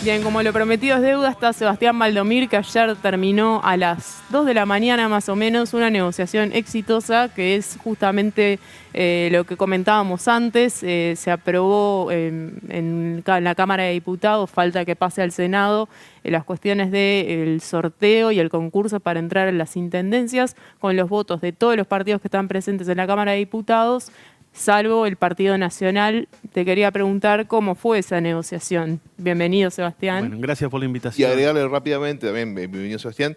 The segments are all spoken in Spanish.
Bien, como lo prometido es deuda, está Sebastián Valdomir, que ayer terminó a las 2 de la mañana más o menos una negociación exitosa, que es justamente lo que comentábamos antes. Se aprobó en la Cámara de Diputados, falta que pase al Senado, las cuestiones del sorteo y el concurso para entrar en las intendencias, con los votos de todos los partidos que están presentes en la Cámara de Diputados, salvo el Partido Nacional. Te quería preguntar cómo fue esa negociación. Bienvenido, Sebastián. Bueno, gracias por la invitación. Y agregarle rápidamente también, bienvenido Sebastián,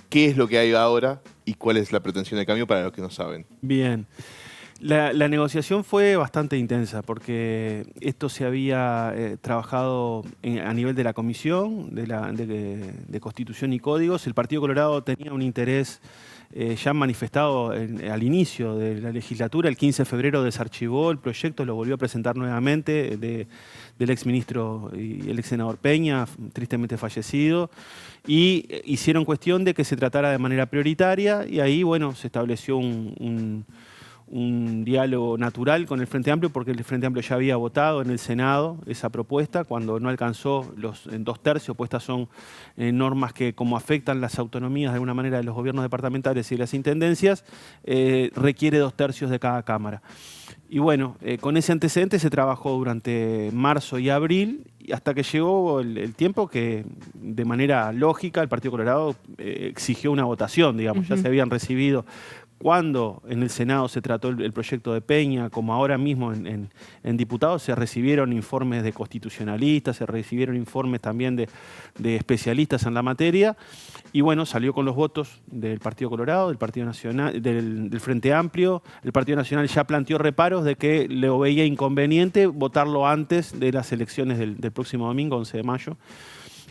qué es lo que hay ahora y cuál es la pretensión de cambio para los que no saben. Bien. La negociación fue bastante intensa porque esto se había trabajado a nivel de la Comisión de Constitución y Códigos. El Partido Colorado tenía un interés ya manifestado al inicio de la legislatura. El 15 de febrero desarchivó el proyecto, lo volvió a presentar nuevamente del exministro y el ex senador Peña, tristemente fallecido, y hicieron cuestión de que se tratara de manera prioritaria, y ahí, bueno, se estableció un diálogo natural con el Frente Amplio, porque el Frente Amplio ya había votado en el Senado esa propuesta cuando no alcanzó los 2/3, pues estas son normas que, como afectan las autonomías de alguna manera de los gobiernos departamentales y las intendencias, requiere 2/3 de cada cámara. Y bueno, con ese antecedente se trabajó durante marzo y abril, hasta que llegó el tiempo que, de manera lógica, el Partido Colorado exigió una votación, digamos. Ya se habían recibido, cuando en el Senado se trató el proyecto de Peña, como ahora mismo en diputados, se recibieron informes de constitucionalistas, se recibieron informes también de especialistas en la materia, y bueno, salió con los votos del Partido Colorado, del Partido Nacional, del Frente Amplio. El Partido Nacional ya planteó reparos de que le veía inconveniente votarlo antes de las elecciones del próximo domingo, 11 de mayo.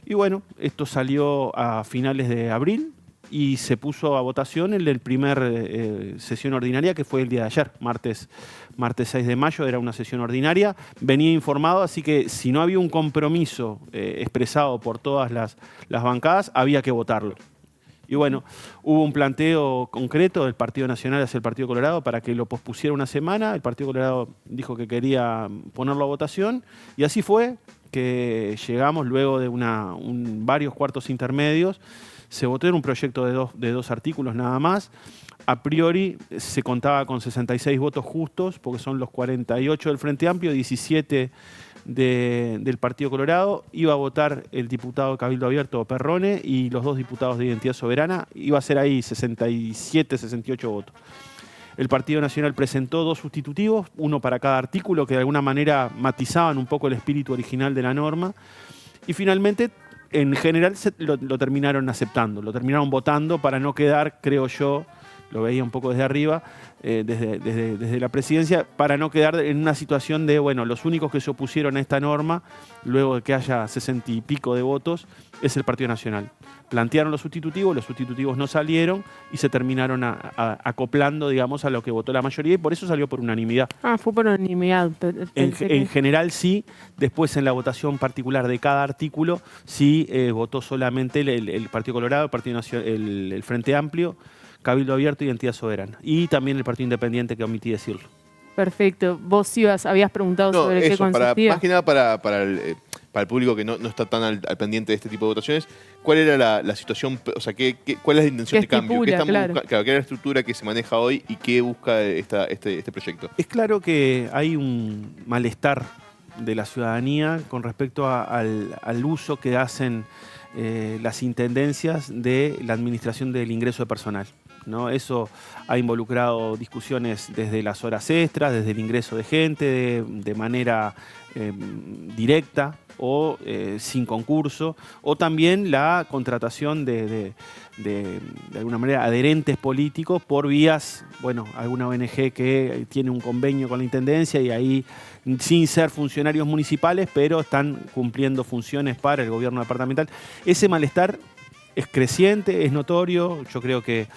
Y bueno, esto salió a finales de abril, y se puso a votación en el primer sesión ordinaria, que fue el día de ayer, martes 6 de mayo, era una sesión ordinaria. Venía informado, así que si no había un compromiso expresado por todas las bancadas, había que votarlo. Y bueno, hubo un planteo concreto del Partido Nacional hacia el Partido Colorado para que lo pospusiera una semana. El Partido Colorado dijo que quería ponerlo a votación, y así fue que llegamos luego de varios cuartos intermedios. Se votó en un proyecto de dos artículos nada más. A priori se contaba con 66 votos justos, porque son los 48 del Frente Amplio, 17 del Partido Colorado. Iba a votar el diputado de Cabildo Abierto, Perrone, y los dos diputados de Identidad Soberana. Iba a ser ahí 67, 68 votos. El Partido Nacional presentó 2 sustitutivos, uno para cada artículo, que de alguna manera matizaban un poco el espíritu original de la norma. Y finalmente, en general, lo terminaron aceptando, lo terminaron votando para no quedar, creo yo, lo veía un poco desde arriba, desde la presidencia, para no quedar en una situación de, bueno, los únicos que se opusieron a esta norma, luego de que haya 60 y pico de votos, es el Partido Nacional. Plantearon los sustitutivos no salieron y se terminaron acoplando, digamos, a lo que votó la mayoría, y por eso salió por unanimidad. Ah, fue por unanimidad. En general sí, después en la votación particular de cada artículo sí votó solamente el Partido Colorado, el Partido Nacional, el Frente Amplio, Cabildo Abierto y Identidad Soberana. Y también el Partido Independiente, que omití decirlo. Perfecto. Vos habías preguntado sobre qué consistía. Más que nada para el público que no está tan al pendiente de este tipo de votaciones, ¿cuál era la situación, o sea, cuál es la intención de cambio? ¿Qué es la estructura que se maneja hoy y qué busca este proyecto? Es claro que hay un malestar de la ciudadanía con respecto al uso que hacen las intendencias de la administración del ingreso de personal, ¿no? Eso ha involucrado discusiones desde las horas extras, desde el ingreso de gente, de manera directa o sin concurso, o también la contratación de alguna manera adherentes políticos por vías, bueno, alguna ONG que tiene un convenio con la Intendencia y ahí, sin ser funcionarios municipales, pero están cumpliendo funciones para el gobierno departamental. Ese malestar es creciente, es notorio. Yo creo que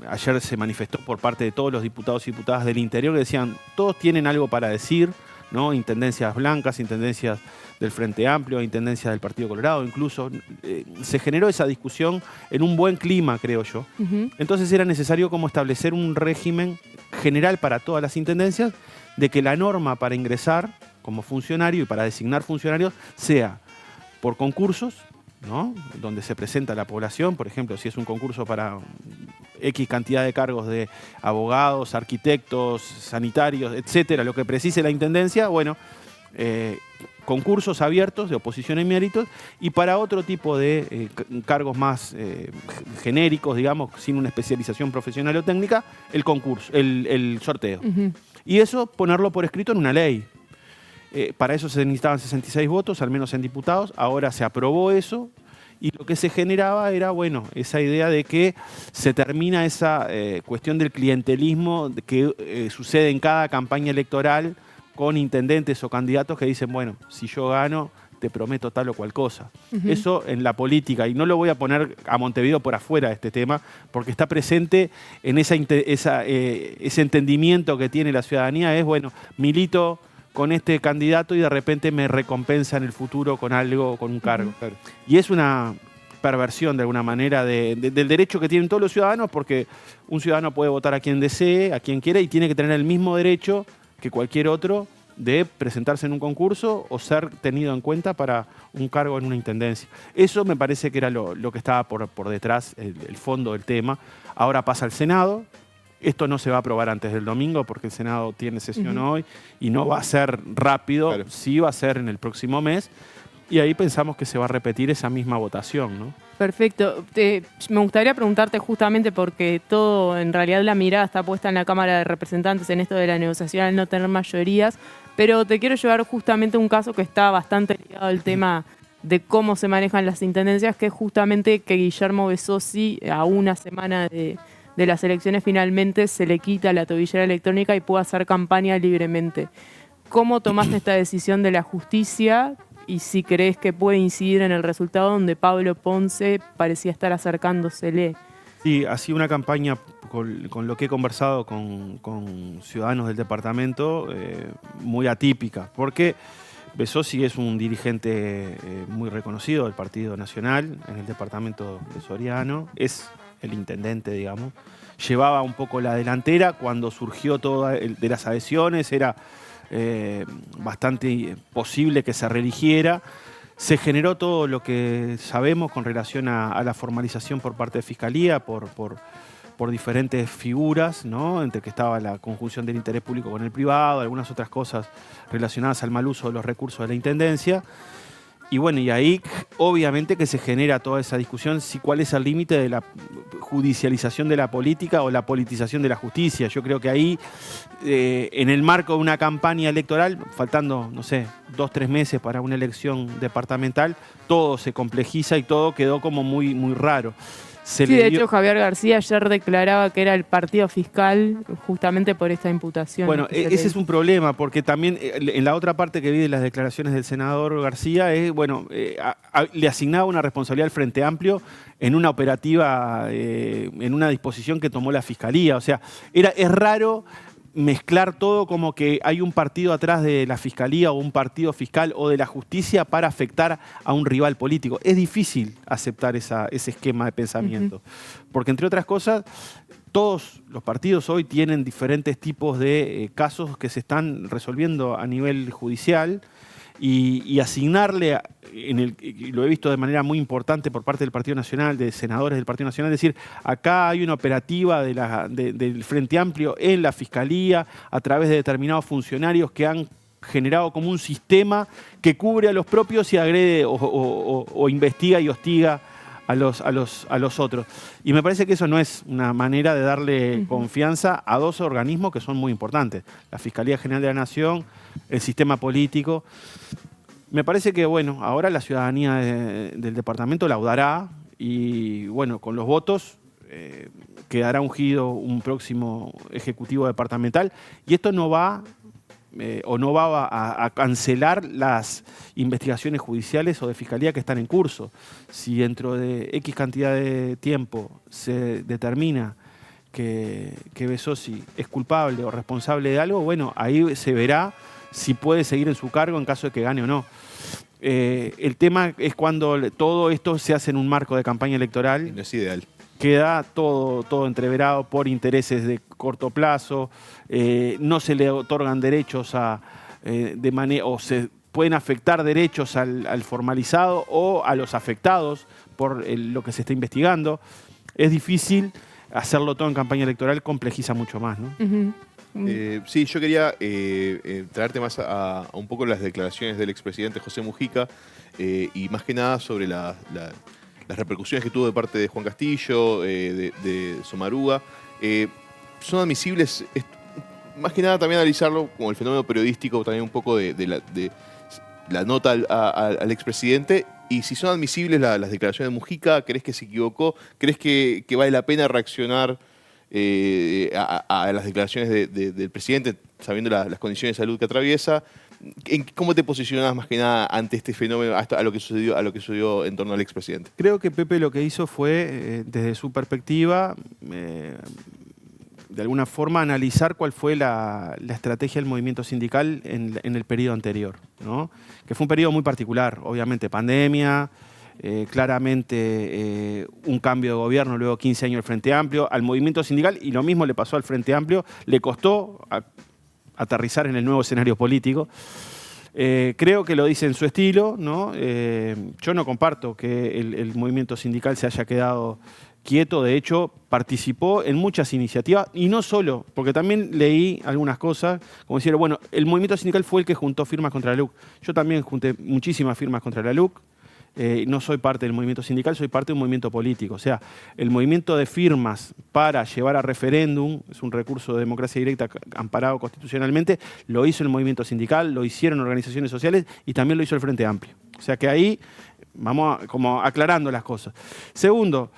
ayer se manifestó por parte de todos los diputados y diputadas del interior, que decían, todos tienen algo para decir, ¿no? Intendencias blancas, intendencias del Frente Amplio, intendencias del Partido Colorado, incluso. Se generó esa discusión en un buen clima, creo yo. Entonces era necesario como establecer un régimen general para todas las intendencias, de que la norma para ingresar como funcionario y para designar funcionarios sea por concursos, ¿no? Donde se presenta la población, por ejemplo, si es un concurso para X cantidad de cargos de abogados, arquitectos, sanitarios, etcétera, lo que precise la Intendencia, bueno, concursos abiertos de oposición en méritos, y para otro tipo de cargos más genéricos, digamos, sin una especialización profesional o técnica, el concurso, el sorteo. Y eso ponerlo por escrito en una ley. Para eso se necesitaban 66 votos, al menos en diputados. Ahora se aprobó eso y lo que se generaba era, bueno, esa idea de que se termina esa cuestión del clientelismo que sucede en cada campaña electoral con intendentes o candidatos que dicen, bueno, si yo gano, te prometo tal o cual cosa. Eso en la política, y no lo voy a poner a Montevideo por afuera de este tema, porque está presente en ese entendimiento que tiene la ciudadanía, es, bueno, milito con este candidato y de repente me recompensa en el futuro con algo, con un cargo. Y es una perversión de alguna manera del derecho que tienen todos los ciudadanos, porque un ciudadano puede votar a quien desee, a quien quiera, y tiene que tener el mismo derecho que cualquier otro de presentarse en un concurso o ser tenido en cuenta para un cargo en una intendencia. Eso me parece que era lo que estaba por detrás, el fondo del tema. Ahora pasa al Senado. Esto no se va a aprobar antes del domingo porque el Senado tiene sesión hoy y no va a ser rápido, claro. Sí va a ser en el próximo mes. Y ahí pensamos que se va a repetir esa misma votación, ¿no? Perfecto. Me gustaría preguntarte justamente porque todo, en realidad la mirada está puesta en la Cámara de Representantes en esto de la negociación al no tener mayorías, pero te quiero llevar justamente a un caso que está bastante ligado al tema de cómo se manejan las intendencias, que es justamente que Guillermo Besosi, a una semana de las elecciones, finalmente se le quita la tobillera electrónica y puede hacer campaña libremente. ¿Cómo tomaste esta decisión de la justicia? Y si crees que puede incidir en el resultado donde Pablo Ponce parecía estar acercándosele. Sí, ha sido una campaña, con lo que he conversado con ciudadanos del departamento, muy atípica, porque Besosi es un dirigente muy reconocido del Partido Nacional en el departamento de Soriano, es el intendente, digamos. Llevaba un poco la delantera cuando surgió todo de las adhesiones, era bastante posible que se reeligiera. Se generó todo lo que sabemos con relación a la formalización por parte de Fiscalía, por diferentes figuras, ¿no? Entre que estaba la conjunción del interés público con el privado, algunas otras cosas relacionadas al mal uso de los recursos de la Intendencia. Y bueno, y ahí obviamente que se genera toda esa discusión, si cuál es el límite de la judicialización de la política o la politización de la justicia. Yo creo que ahí, en el marco de una campaña electoral, faltando, no sé, 2-3 meses para una elección departamental, todo se complejiza y todo quedó como muy, muy raro. Sí, de hecho Javier García ayer declaraba que era el partido fiscal justamente por esta imputación. Bueno, ese es un problema, porque también en la otra parte que vi de las declaraciones del senador García es, bueno, le asignaba una responsabilidad al Frente Amplio en una operativa, en una disposición que tomó la Fiscalía. O sea, es raro mezclar todo como que hay un partido atrás de la Fiscalía o un partido fiscal o de la justicia para afectar a un rival político. Es difícil aceptar ese esquema de pensamiento. Porque, entre otras cosas, todos los partidos hoy tienen diferentes tipos de casos que se están resolviendo a nivel judicial y asignarle, y lo he visto de manera muy importante por parte del Partido Nacional, de senadores del Partido Nacional, decir, acá hay una operativa del Frente Amplio en la Fiscalía a través de determinados funcionarios que han generado como un sistema que cubre a los propios y agrede o investiga y hostiga a los otros. Y me parece que eso no es una manera de darle confianza a dos organismos que son muy importantes. La Fiscalía General de la Nación, el sistema político. Me parece que, bueno, ahora la ciudadanía del departamento laudará y, bueno, con los votos quedará ungido un próximo ejecutivo departamental. Y esto no va a cancelar las investigaciones judiciales o de fiscalía que están en curso. Si dentro de X cantidad de tiempo se determina que Besosi es culpable o responsable de algo, bueno, ahí se verá si puede seguir en su cargo en caso de que gane o no. El tema es cuando todo esto se hace en un marco de campaña electoral. No es ideal. Queda todo entreverado por intereses de corto plazo, no se le otorgan derechos o se pueden afectar derechos al formalizado o a los afectados por lo que se está investigando. Es difícil hacerlo todo en campaña electoral, complejiza mucho más, ¿no? Sí, yo quería traerte más a un poco las declaraciones del expresidente José Mujica y más que nada sobre las repercusiones que tuvo de parte de Juan Castillo, de Sommaruga. ¿Son admisibles? Más que nada también analizarlo como el fenómeno periodístico, también un poco de la nota al expresidente. Y si son admisibles las declaraciones de Mujica, ¿crees que se equivocó? ¿Crees que vale la pena reaccionar a las declaraciones del presidente, sabiendo las condiciones de salud que atraviesa? ¿Cómo te posicionas más que nada ante este fenómeno, a lo que sucedió en torno al expresidente? Creo que Pepe lo que hizo fue, desde su perspectiva, de alguna forma analizar cuál fue la estrategia del movimiento sindical en el periodo anterior, ¿no? Que fue un periodo muy particular, obviamente pandemia, claramente un cambio de gobierno, luego 15 años del Frente Amplio, al movimiento sindical, y lo mismo le pasó al Frente Amplio, le costó aterrizar en el nuevo escenario político. Creo que lo dice en su estilo, ¿no? Yo no comparto que el movimiento sindical se haya quedado quieto, de hecho participó en muchas iniciativas, y no solo, porque también leí algunas cosas, como decir, bueno, el movimiento sindical fue el que juntó firmas contra la LUC. Yo también junté muchísimas firmas contra la LUC. No soy parte del movimiento sindical, soy parte de un movimiento político. O sea, el movimiento de firmas para llevar a referéndum, es un recurso de democracia directa amparado constitucionalmente, lo hizo el movimiento sindical, lo hicieron organizaciones sociales y también lo hizo el Frente Amplio. O sea que ahí vamos como aclarando las cosas. Segundo,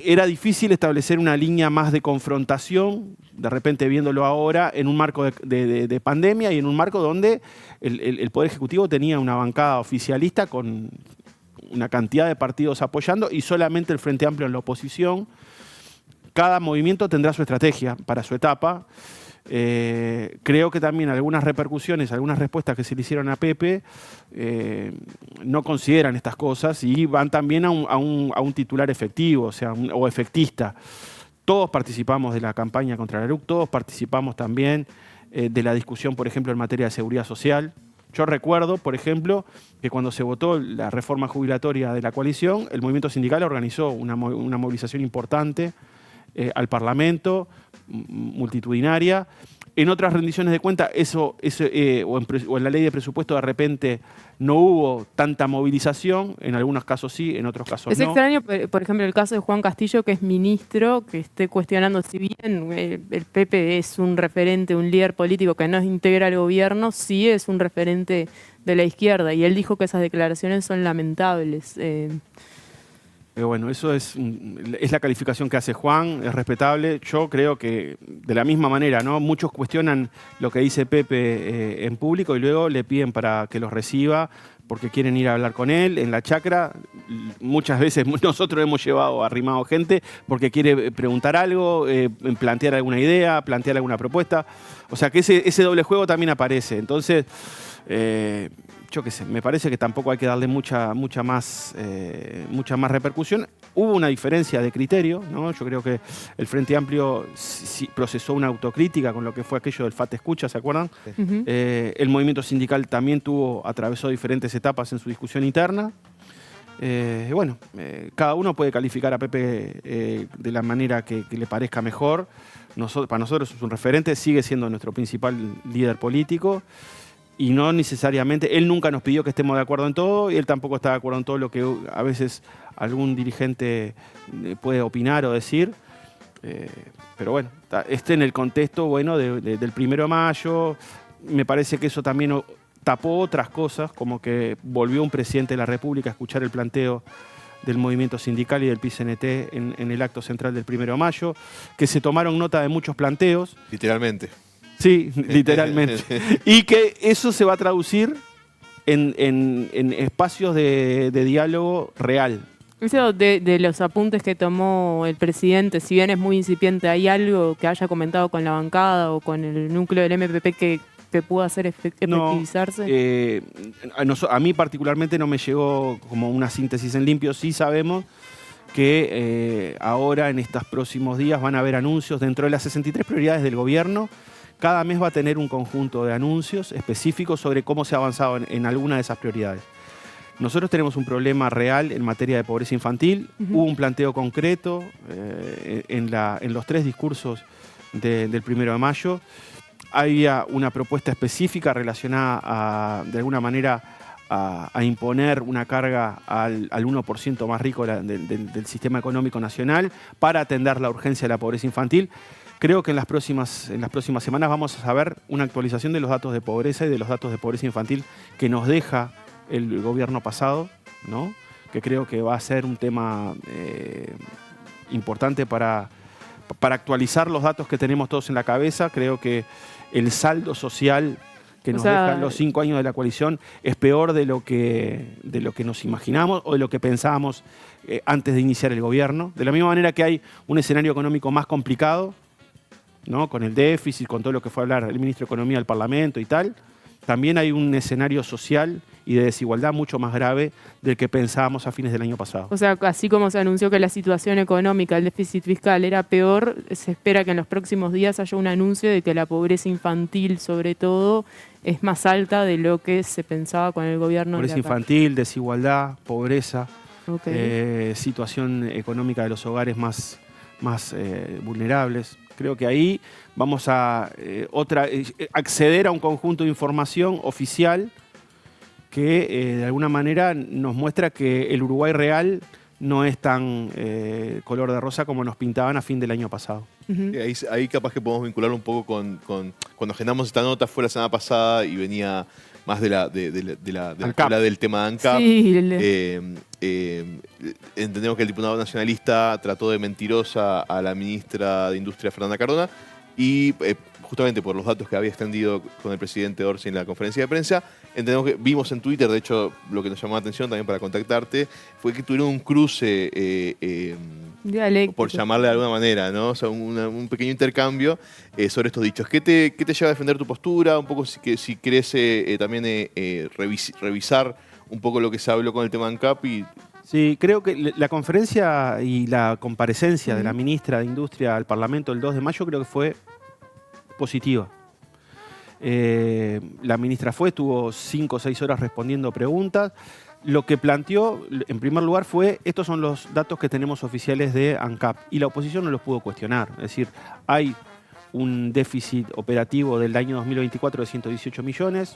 era difícil establecer una línea más de confrontación, de repente viéndolo ahora, en un marco de pandemia y en un marco donde el Poder Ejecutivo tenía una bancada oficialista con una cantidad de partidos apoyando y solamente el Frente Amplio en la oposición. Cada movimiento tendrá su estrategia para su etapa. Creo que también algunas repercusiones, algunas respuestas que se le hicieron a Pepe no consideran estas cosas y van también a un titular efectivo, o sea, o efectista. Todos participamos de la campaña contra la LUC, todos participamos también de la discusión, por ejemplo, en materia de seguridad social. Yo recuerdo, por ejemplo, que cuando se votó la reforma jubilatoria de la coalición, el movimiento sindical organizó una movilización importante al Parlamento, multitudinaria. En otras rendiciones de cuenta, o en la ley de presupuesto de repente no hubo tanta movilización, en algunos casos sí, en otros casos no. Es extraño, por ejemplo, el caso de Juan Castillo, que es ministro, que esté cuestionando, si bien el Pepe es un referente, un líder político que no integra el gobierno, sí es un referente de la izquierda, y él dijo que esas declaraciones son lamentables. Pero bueno, eso es la calificación que hace Juan, es respetable. Yo creo que de la misma manera, ¿no? Muchos cuestionan lo que dice Pepe en público y luego le piden para que los reciba porque quieren ir a hablar con él en la chacra. Muchas veces nosotros hemos arrimado gente porque quiere preguntar algo, plantear alguna idea, plantear alguna propuesta. O sea que ese doble juego también aparece. Entonces, yo qué sé, me parece que tampoco hay que darle mucha más repercusión. Hubo una diferencia de criterio, ¿no? Yo creo que el Frente Amplio sí procesó una autocrítica con lo que fue aquello del FAT Escucha, ¿se acuerdan? Sí. El movimiento sindical también atravesó diferentes etapas en su discusión interna. Bueno, cada uno puede calificar a Pepe de la manera que le parezca mejor. Para nosotros es un referente, sigue siendo nuestro principal líder político. Y no necesariamente, él nunca nos pidió que estemos de acuerdo en todo y él tampoco está de acuerdo en todo lo que a veces algún dirigente puede opinar o decir. Pero bueno, en el contexto bueno del 1 de mayo, me parece que eso también tapó otras cosas, como que volvió un presidente de la República a escuchar el planteo del movimiento sindical y del PICNT en el acto central del 1 de mayo, que se tomaron nota de muchos planteos. Literalmente. Sí, literalmente. Y que eso se va a traducir en espacios de diálogo real. Eso de los apuntes que tomó el presidente, si bien es muy incipiente, ¿hay algo que haya comentado con la bancada o con el núcleo del MPP que pueda hacer efectivizarse? A mí particularmente no me llegó como una síntesis en limpio. Sí sabemos que ahora en estos próximos días van a haber anuncios dentro de las 63 prioridades del gobierno, cada mes va a tener un conjunto de anuncios específicos sobre cómo se ha avanzado en alguna de esas prioridades. Nosotros tenemos un problema real en materia de pobreza infantil. Hubo un planteo concreto en los 3 discursos del 1 de mayo. Había una propuesta específica relacionada de alguna manera a imponer una carga al 1% más rico del sistema económico nacional para atender la urgencia de la pobreza infantil. Creo que en las próximas semanas vamos a saber una actualización de los datos de pobreza y de los datos de pobreza infantil que nos deja el gobierno pasado, ¿no? Que creo que va a ser un tema importante para actualizar los datos que tenemos todos en la cabeza. Creo que el saldo social que nos dejan los 5 años de la coalición es peor de lo que nos imaginamos o de lo que pensábamos antes de iniciar el gobierno. De la misma manera que hay un escenario económico más complicado, ¿no? Con el déficit, con todo lo que fue a hablar el ministro de Economía al Parlamento y tal, también hay un escenario social y de desigualdad mucho más grave del que pensábamos a fines del año pasado. O sea, así como se anunció que la situación económica, el déficit fiscal era peor, se espera que en los próximos días haya un anuncio de que la pobreza infantil, sobre todo, es más alta de lo que se pensaba con el gobierno. Pobreza infantil, desigualdad, pobreza, situación económica de los hogares más vulnerables. Creo que ahí vamos a acceder a un conjunto de información oficial que de alguna manera nos muestra que el Uruguay real no es tan color de rosa como nos pintaban a fin del año pasado. Ahí capaz que podemos vincularlo un poco con cuando agendamos esta nota, fue la semana pasada y venía más de la escuela del tema de ANCAP. Sí, entendemos que el diputado nacionalista trató de mentirosa a la ministra de Industria, Fernanda Cardona, y justamente por los datos que había extendido con el presidente Orsi en la conferencia de prensa, entendemos que vimos en Twitter, de hecho, lo que nos llamó la atención también para contactarte, fue que tuvieron un cruce, por llamarle de alguna manera, ¿no? O sea, un pequeño intercambio sobre estos dichos. ¿Qué te lleva a defender tu postura? Un poco si querés también revisar un poco lo que se habló con el tema ANCAP. Sí, creo que la conferencia y la comparecencia de la ministra de Industria al Parlamento el 2 de mayo creo que fue positiva. La ministra estuvo 5 o 6 horas respondiendo preguntas. Lo que planteó, en primer lugar, fue: estos son los datos que tenemos oficiales de ANCAP. Y la oposición no los pudo cuestionar. Es decir, hay un déficit operativo del año 2024 de 118 millones.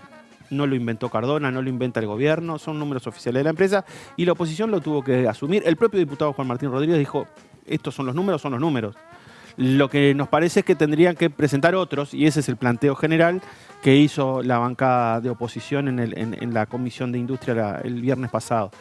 No lo inventó Cardona, no lo inventa el gobierno, son números oficiales de la empresa. Y la oposición lo tuvo que asumir. El propio diputado Juan Martín Rodríguez dijo: estos son los números, son los números. Lo que nos parece es que tendrían que presentar otros, y ese es el planteo general que hizo la bancada de oposición en la Comisión de Industria el viernes pasado.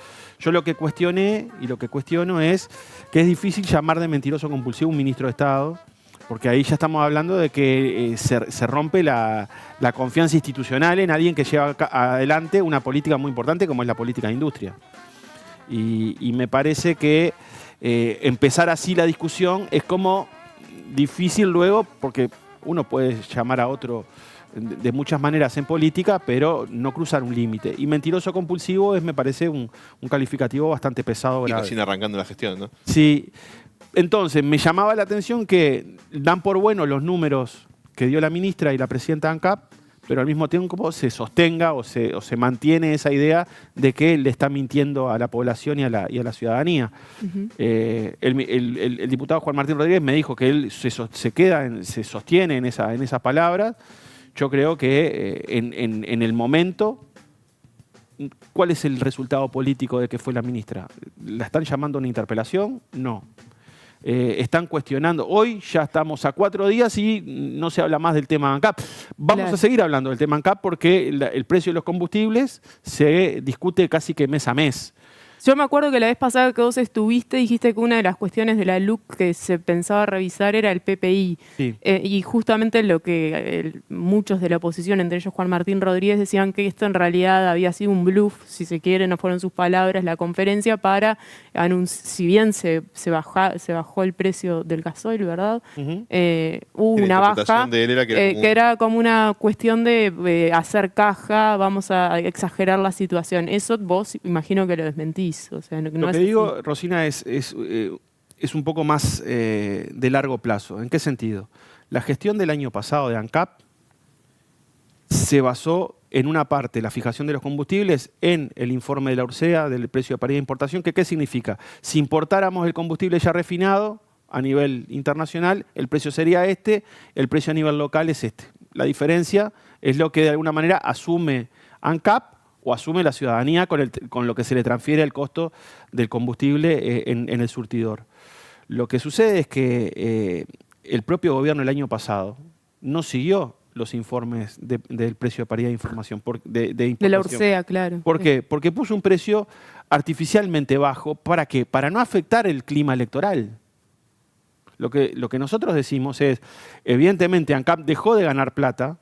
Yo lo que cuestioné y lo que cuestiono es que es difícil llamar de mentiroso compulsivo a un ministro de Estado, porque ahí ya estamos hablando de que se rompe la confianza institucional en alguien que lleva adelante una política muy importante como es la política de industria. Y me parece que empezar así la discusión es como difícil luego, porque uno puede llamar a otro de muchas maneras en política, pero no cruzar un límite. Y mentiroso compulsivo me parece un calificativo bastante pesado. Y recién arrancando la gestión, ¿no? Sí. Entonces, me llamaba la atención que dan por bueno los números que dio la ministra y la presidenta ANCAP, pero al mismo tiempo se sostenga o se mantiene esa idea de que le está mintiendo a la población y a la ciudadanía. El diputado Juan Martín Rodríguez me dijo que él se sostiene en esas palabras. Yo creo que en el momento, ¿cuál es el resultado político de que fue la ministra? ¿La están llamando a una interpelación? No. Están cuestionando. Hoy ya estamos a 4 días y no se habla más del tema ANCAP. Vamos a seguir hablando del tema ANCAP porque el precio de los combustibles se discute casi que mes a mes. Yo me acuerdo que la vez pasada que vos estuviste, dijiste que una de las cuestiones de la LUC que se pensaba revisar era el PPI. Sí. Y justamente lo que muchos de la oposición, entre ellos Juan Martín Rodríguez, decían que esto en realidad había sido un bluff, si se quiere, no fueron sus palabras, la conferencia para si bien se bajó el precio del gasoil, ¿verdad? Hubo una baja de él era que era como una cuestión de hacer caja, vamos a exagerar la situación. Eso vos imagino que lo desmentís. O sea, lo que digo, Rosina, es un poco más de largo plazo. ¿En qué sentido? La gestión del año pasado de ANCAP se basó en una parte la fijación de los combustibles en el informe de la URSEA del precio de paridad de importación, que ¿qué significa? Si importáramos el combustible ya refinado a nivel internacional, el precio sería este, el precio a nivel local es este. La diferencia es lo que de alguna manera asume ANCAP o asume la ciudadanía con lo que se le transfiere el costo del combustible en el surtidor. Lo que sucede es que el propio gobierno el año pasado no siguió los informes del precio de paridad de información, de importación. De la URSEA, claro. ¿Por qué? Porque puso un precio artificialmente bajo. ¿Para qué? Para no afectar el clima electoral. Lo que nosotros decimos es, evidentemente ANCAP dejó de ganar plata,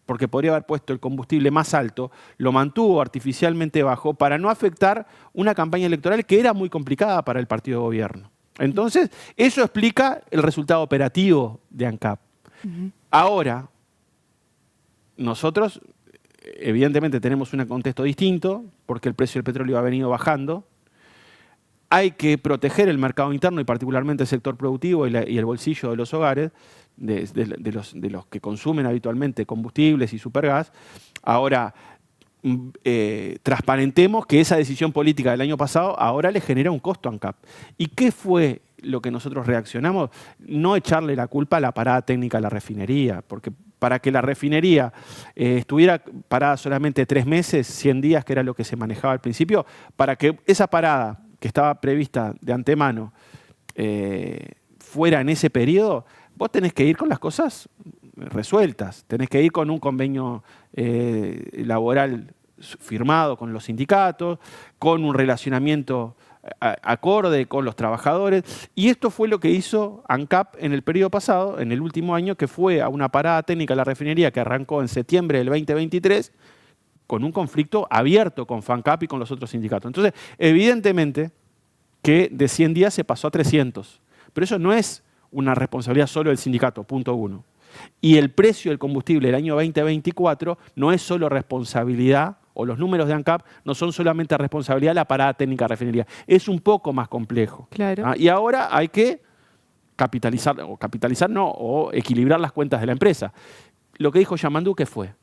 porque podría haber puesto el combustible más alto, lo mantuvo artificialmente bajo para no afectar una campaña electoral que era muy complicada para el partido de gobierno. Entonces, eso explica el resultado operativo de ANCAP. Ahora, nosotros, evidentemente, tenemos un contexto distinto, porque el precio del petróleo ha venido bajando. Hay que proteger el mercado interno y particularmente el sector productivo y el bolsillo de los hogares, de los que consumen habitualmente combustibles y supergas. Ahora, transparentemos que esa decisión política del año pasado ahora le genera un costo a ANCAP. ¿Y qué fue lo que nosotros reaccionamos? No echarle la culpa a la parada técnica de la refinería, porque para que la refinería estuviera parada solamente 3 meses, 100 días, que era lo que se manejaba al principio, para que esa parada que estaba prevista de antemano fuera en ese periodo, vos tenés que ir con las cosas resueltas, tenés que ir con un convenio laboral firmado con los sindicatos, con un relacionamiento acorde con los trabajadores, y esto fue lo que hizo ANCAP en el periodo pasado, en el último año, que fue a una parada técnica de la refinería que arrancó en septiembre del 2023, con un conflicto abierto con FANCAP y con los otros sindicatos. Entonces, evidentemente que de 100 días se pasó a 300, pero eso no es una responsabilidad solo del sindicato, punto 1. Y el precio del combustible del año 2024 no es solo responsabilidad, o los números de ANCAP no son solamente responsabilidad de la parada técnica de refinería, es un poco más complejo. Claro. Y ahora hay que o equilibrar las cuentas de la empresa. Lo que dijo Yamandú, ¿qué fue?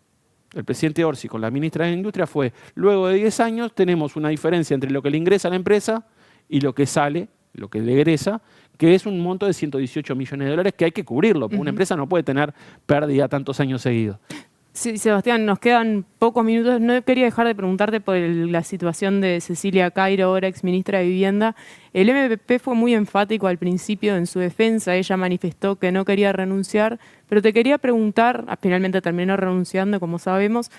El presidente Orsi con la ministra de Industria fue, luego de 10 años tenemos una diferencia entre lo que le ingresa a la empresa y lo que sale, lo que le egresa, que es un monto de 118 millones de dólares que hay que cubrirlo, porque una empresa no puede tener pérdida tantos años seguidos. Sí, Sebastián, nos quedan pocos minutos. No quería dejar de preguntarte por la situación de Cecilia Cairo, ahora exministra de Vivienda. El MPP fue muy enfático al principio en su defensa. Ella manifestó que no quería renunciar, pero te quería preguntar, finalmente terminó renunciando, como sabemos,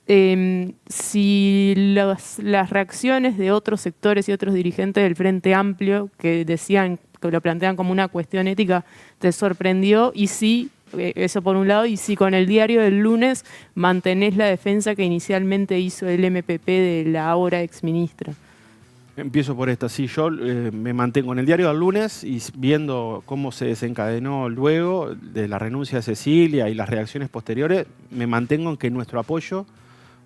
si las reacciones de otros sectores y otros dirigentes del Frente Amplio que decían, que lo plantean como una cuestión ética, te sorprendió, y si, eso por un lado, y si con el diario del lunes mantenés la defensa que inicialmente hizo el MPP de la ahora exministra. Empiezo por esta. Sí, yo me mantengo en el diario del lunes y viendo cómo se desencadenó luego de la renuncia de Cecilia y las reacciones posteriores, me mantengo en que nuestro apoyo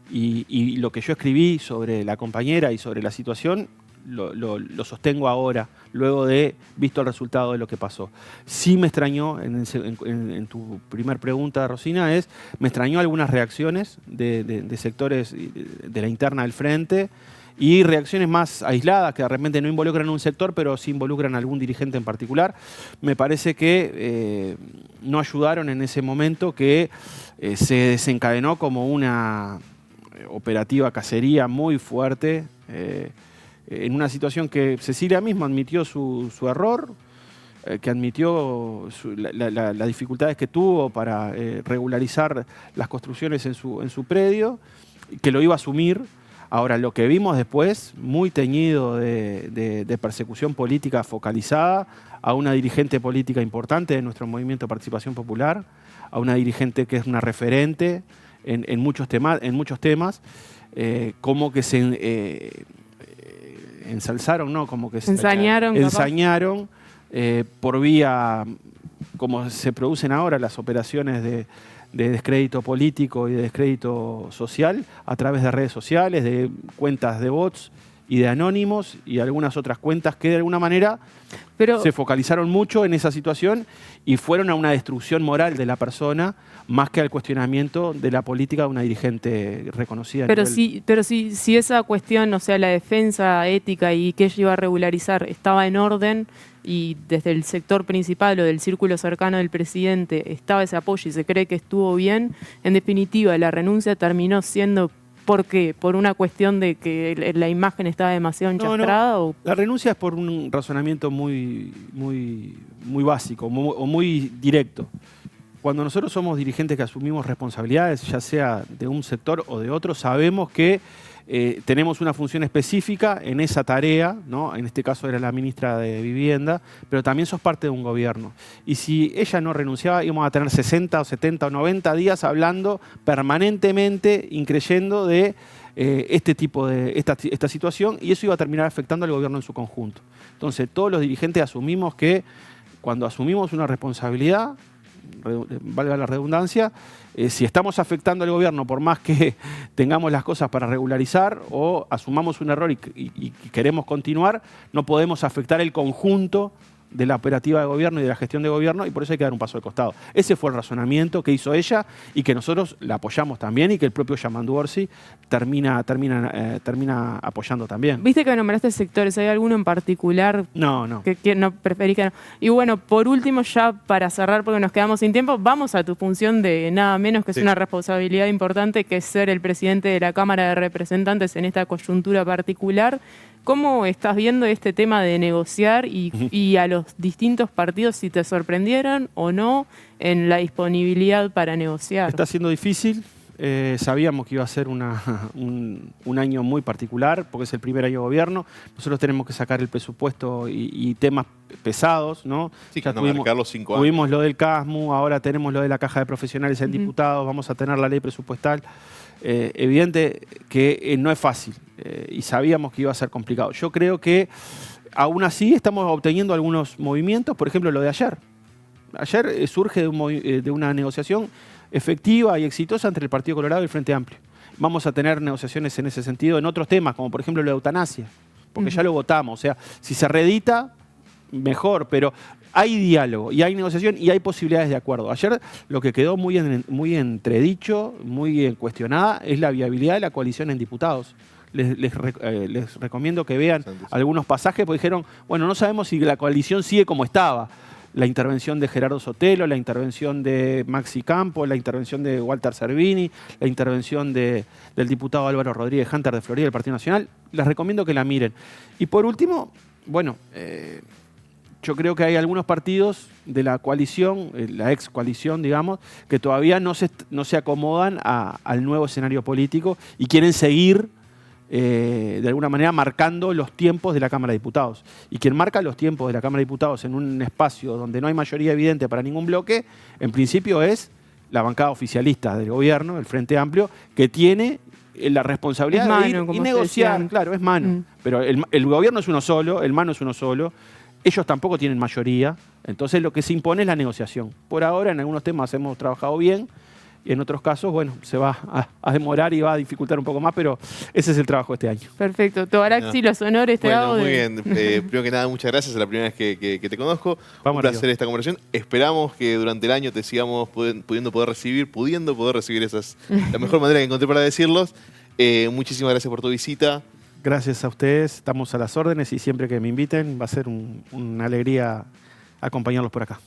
y lo que yo escribí sobre la compañera y sobre la situación lo sostengo ahora, luego de visto el resultado de lo que pasó. Sí me extrañó, en tu primer pregunta, Rosina, me extrañó algunas reacciones de sectores de la interna del Frente y reacciones más aisladas que de repente no involucran un sector, pero sí involucran a algún dirigente en particular. Me parece que no ayudaron en ese momento, que se desencadenó como una operativa cacería muy fuerte, en una situación que Cecilia misma admitió su error, que admitió las dificultades que tuvo para regularizar las construcciones en su predio, que lo iba a asumir. Ahora, lo que vimos después, muy teñido de persecución política focalizada a una dirigente política importante de nuestro movimiento de Participación Popular, a una dirigente que es una referente en muchos temas, como que se ensalzaron, ¿no? Como que se ensañaron por vía, como se producen ahora las operaciones de descrédito político y de descrédito social a través de redes sociales, de cuentas de bots y de anónimos y algunas otras cuentas que de alguna manera se focalizaron mucho en esa situación y fueron a una destrucción moral de la persona más que al cuestionamiento de la política de una dirigente reconocida. Pero si esa cuestión, o sea, la defensa ética y que ella iba a regularizar estaba en orden y desde el sector principal o del círculo cercano del presidente estaba ese apoyo y se cree que estuvo bien, en definitiva la renuncia terminó siendo... ¿Por qué? ¿Por una cuestión de que la imagen estaba demasiado enchastrada? No. La renuncia es por un razonamiento muy básico o muy directo. Cuando nosotros somos dirigentes que asumimos responsabilidades, ya sea de un sector o de otro, sabemos que tenemos una función específica en esa tarea, ¿no? En este caso era la ministra de Vivienda, pero también sos parte de un gobierno. Y si ella no renunciaba, íbamos a tener 60 o 70 o 90 días hablando permanentemente, increyendo de este tipo de esta situación, y eso iba a terminar afectando al gobierno en su conjunto. Entonces, todos los dirigentes asumimos que cuando asumimos una responsabilidad, valga la redundancia, si estamos afectando al gobierno por más que tengamos las cosas para regularizar o asumamos un error y queremos continuar, no podemos afectar el conjunto de la operativa de gobierno y de la gestión de gobierno, y por eso hay que dar un paso al costado. Ese fue el razonamiento que hizo ella y que nosotros la apoyamos también y que el propio Yamandu Orsi termina apoyando también. Viste que nombraste sectores, ¿hay alguno en particular? No. Que no preferís que no? Y bueno, por último, ya para cerrar, porque nos quedamos sin tiempo, vamos a tu función de nada menos que es una responsabilidad importante, que es ser el presidente de la Cámara de Representantes en esta coyuntura particular. ¿Cómo estás viendo este tema de negociar y a los distintos partidos si te sorprendieron o no en la disponibilidad para negociar? Está siendo difícil. Sabíamos que iba a ser un año muy particular porque es el primer año de gobierno. Nosotros tenemos que sacar el presupuesto y temas pesados, ¿no? Sí, ya marcar los 5 años. Tuvimos lo del CASMU, ahora tenemos lo de la Caja de Profesionales en Diputados, vamos a tener la ley presupuestal. Evidente que no es fácil y sabíamos que iba a ser complicado. Yo creo que aún así estamos obteniendo algunos movimientos, por ejemplo lo de ayer. Ayer surge de una negociación efectiva y exitosa entre el Partido Colorado y el Frente Amplio. Vamos a tener negociaciones en ese sentido en otros temas, como por ejemplo la eutanasia, porque ya lo votamos. O sea, si se reedita, mejor, pero hay diálogo y hay negociación y hay posibilidades de acuerdo. Ayer lo que quedó muy entredicho, muy cuestionada, es la viabilidad de la coalición en diputados. Les recomiendo que vean algunos pasajes, porque dijeron, bueno, no sabemos si la coalición sigue como estaba. La intervención de Gerardo Sotelo, la intervención de Maxi Campo, la intervención de Walter Cervini, la intervención del diputado Álvaro Rodríguez Hunter de Florida del Partido Nacional. Les recomiendo que la miren. Y por último, bueno, yo creo que hay algunos partidos de la coalición, la ex coalición, digamos, que todavía no se acomodan al nuevo escenario político y quieren seguir de alguna manera marcando los tiempos de la Cámara de Diputados. Y quien marca los tiempos de la Cámara de Diputados en un espacio donde no hay mayoría evidente para ningún bloque, en principio es la bancada oficialista del gobierno, el Frente Amplio, que tiene la responsabilidad de ir y negociar. Claro, es mano. Pero el gobierno es uno solo, el mano es uno solo. Ellos tampoco tienen mayoría. Entonces lo que se impone es la negociación. Por ahora en algunos temas hemos trabajado bien. Y en otros casos, bueno, se va a demorar y va a dificultar un poco más, pero ese es el trabajo de este año. Perfecto. Toaraxi, los honores te hago. Muy bien. Primero que nada, muchas gracias. Es la primera vez que te conozco. Un placer esta conversación. Esperamos que durante el año te sigamos pudiendo poder recibir esas la mejor manera que encontré para decirlos. Muchísimas gracias por tu visita. Gracias a ustedes. Estamos a las órdenes y siempre que me inviten va a ser una alegría acompañarlos por acá.